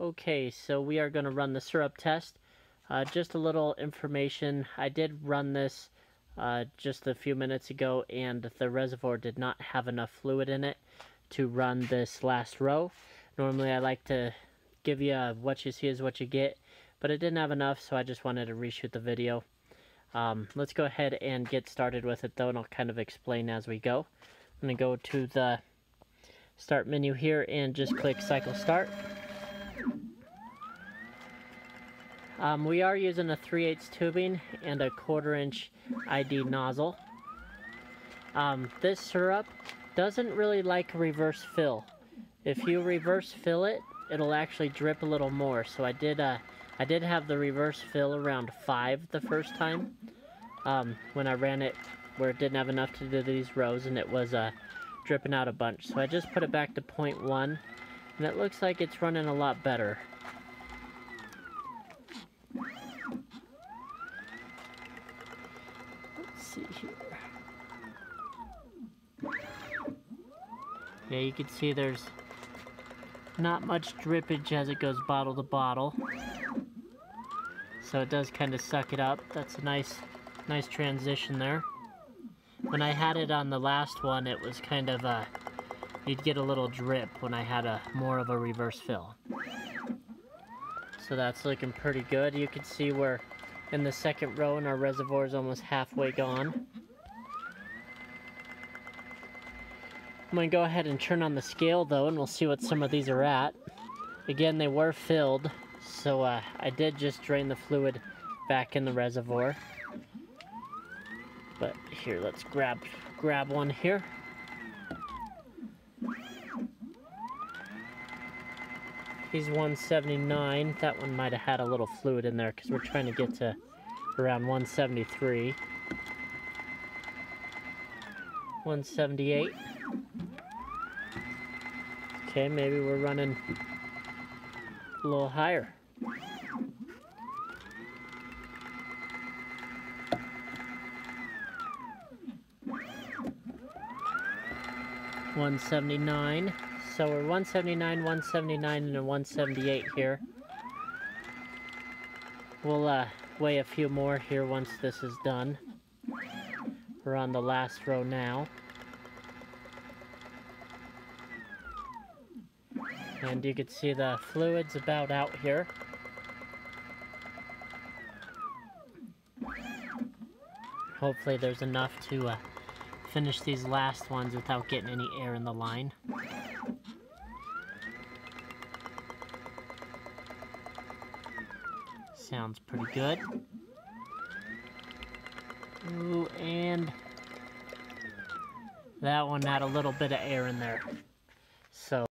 Okay, so we are going to run the syrup test. Just a little information. I did run this just a few minutes ago, and the reservoir did not have enough fluid in it to run this last row. Normally I like to give you what you see is what you get, but it didn't have enough, so I just wanted to reshoot the video. Let's go ahead and get started with it though, and I'll kind of explain as we go. I'm going to go to the start menu here and just click cycle start. We are using a 3/8 tubing and a 1/4 inch ID nozzle. This syrup doesn't really like a reverse fill. If you reverse fill it, it'll actually drip a little more. So I did have the reverse fill around 5 the first time when I ran it where it didn't have enough to do these rows, and it was dripping out a bunch. So I just put it back to 0.1, and it looks like it's running a lot better. Let's see here. Yeah, you can see there's not much drippage as it goes bottle to bottle. So it does kind of suck it up. That's a nice transition there. When I had it on the last one, it was kind of you'd get a little drip when I had more of a reverse fill. So that's looking pretty good. You can see we're in the second row and our reservoir is almost halfway gone. I'm going to go ahead and turn on the scale though, and we'll see what some of these are at. Again, they were filled, so I did just drain the fluid back in the reservoir. But here, let's grab one here. He's 179. That one might have had a little fluid in there because we're trying to get to around 173. 178. Okay, maybe we're running a little higher. 179. So we're 179, 179, and a 178 here. We'll weigh a few more here once this is done. We're on the last row now. And you can see the fluid's about out here. Hopefully there's enough to finish these last ones without getting any air in the line. Sounds pretty good. Ooh, and that one had a little bit of air in there. So